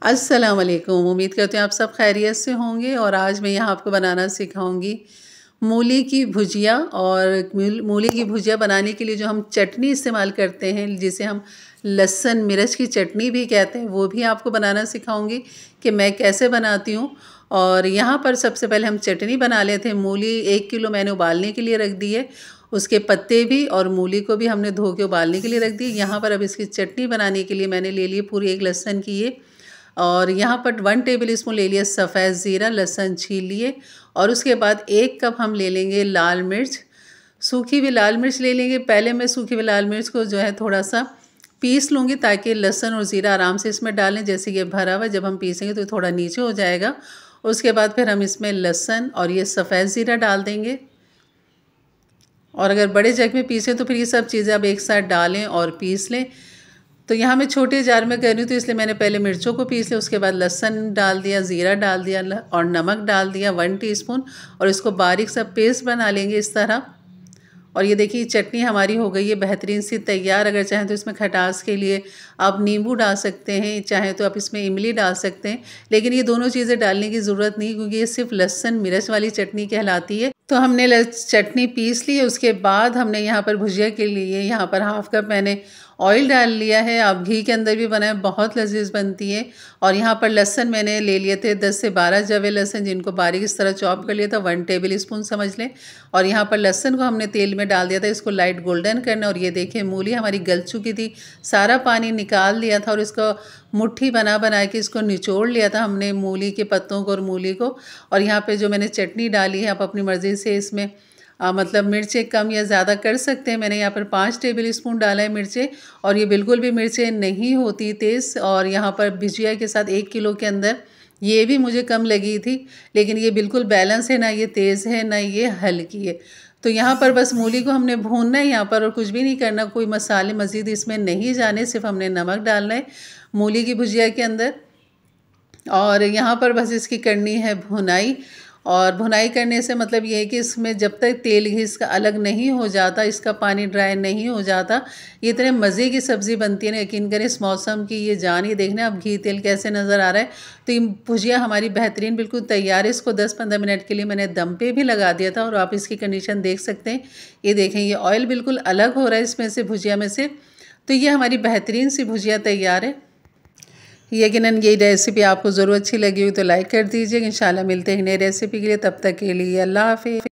अस्सलाम वालेकुम। उम्मीद करते हैं आप सब खैरियत से होंगे। और आज मैं यहाँ आपको बनाना सिखाऊंगी मूली की भुजिया। और मूली की भुजिया बनाने के लिए जो हम चटनी इस्तेमाल करते हैं, जिसे हम लहसुन मिर्च की चटनी भी कहते हैं, वो भी आपको बनाना सिखाऊंगी कि मैं कैसे बनाती हूँ। और यहाँ पर सबसे पहले हम चटनी बना लेते हैं। मूली 1 किलो मैंने उबालने के लिए रख दी है, उसके पत्ते भी और मूली को भी हमने धो के उबालने के लिए रख दी। यहाँ पर अब इसकी चटनी बनाने के लिए मैंने ले लिए पूरी 1 लहसुन की ये। और यहाँ पर 1 टेबल स्पून ले लिया सफ़ेद ज़ीरा, लहसुन छील लिए। और उसके बाद 1 कप हम ले लेंगे लाल मिर्च, सूखी हुई लाल मिर्च ले लेंगे। पहले मैं सूखी हुई लाल मिर्च को जो है थोड़ा सा पीस लूँगी, ताकि लहसुन और ज़ीरा आराम से इसमें डालें। जैसे ये भरा हुआ, जब हम पीसेंगे तो थोड़ा नीचे हो जाएगा। उसके बाद फिर हम इसमें लहसुन और ये सफ़ेद ज़ीरा डाल देंगे। और अगर बड़े जग में पीसें तो फिर ये सब चीज़ें अब एक साथ डालें और पीस लें। तो यहाँ मैं छोटे जार में कर रही हूँ, तो इसलिए मैंने पहले मिर्चों को पीस लिया, उसके बाद लहसुन डाल दिया, ज़ीरा डाल दिया और नमक डाल दिया 1 टीस्पून। और इसको बारीक सा पेस्ट बना लेंगे इस तरह। और ये देखिए चटनी हमारी हो गई है बेहतरीन सी तैयार। अगर चाहें तो इसमें खटास के लिए आप नींबू डाल सकते हैं, चाहें तो आप इसमें इमली डाल सकते हैं। लेकिन ये दोनों चीज़ें डालने की ज़रूरत नहीं, क्योंकि ये सिर्फ लहसुन मिर्च वाली चटनी कहलाती है। तो हमने चटनी पीस ली। उसके बाद हमने यहाँ पर भुजिया के लिए यहाँ पर 1/2 कप मैंने ऑयल डाल लिया है। आप घी के अंदर भी बनाएं, बहुत लजीज बनती है। और यहाँ पर लहसुन मैंने ले लिए थे 10 से 12 जवे लहसुन, जिनको बारीक इस तरह चॉप कर लिया था, 1 टेबल स्पून समझ लें। और यहाँ पर लहसुन को हमने तेल में डाल दिया था, इसको लाइट गोल्डन करना। और ये देखिए मूली हमारी गल चुकी थी, सारा पानी निकाल दिया था। और इसको मुट्ठी बना बना के इसको निचोड़ लिया था हमने, मूली के पत्तों को और मूली को। और यहाँ पे जो मैंने चटनी डाली है, आप अपनी मर्ज़ी से इसमें मतलब मिर्चें कम या ज़्यादा कर सकते हैं। मैंने यहाँ पर 5 टेबल स्पून डाला है मिर्चें। और ये बिल्कुल भी मिर्चें नहीं होती तेज़। और यहाँ पर भुजिया के साथ 1 किलो के अंदर ये भी मुझे कम लगी थी, लेकिन ये बिल्कुल बैलेंस है, ना ये तेज़ है ना ये हल्की है। तो यहाँ पर बस मूली को हमने भूनना है यहाँ पर, और कुछ भी नहीं करना, कोई मसाले मज़ीद इसमें नहीं जाने, सिर्फ हमने नमक डालना है मूली की भुजिया के अंदर। और यहाँ पर बस इसकी करनी है भुनाई। और भुनाई करने से मतलब ये है कि इसमें जब तक तेल घी इसका अलग नहीं हो जाता, इसका पानी ड्राई नहीं हो जाता, ये इतने मज़े की सब्ज़ी बनती है ना। यकीन करें इस मौसम की ये जान, ये देखना अब घी तेल कैसे नज़र आ रहा है। तो ये भुजिया हमारी बेहतरीन बिल्कुल तैयार है। इसको 10-15 मिनट के लिए मैंने दम पे भी लगा दिया था। और आप इसकी कंडीशन देख सकते हैं, ये देखें ये ऑयल बिल्कुल अलग हो रहा है इसमें से, भुजिया में से। तो ये हमारी बेहतरीन सी भुजिया तैयार है। यकीनन ये रेसिपी आपको ज़रूर अच्छी लगी हुई तो लाइक कर दीजिएगा। इंशाल्लाह मिलते हैं नई रेसिपी के लिए, तब तक के लिए अल्लाह हाफ़िज़।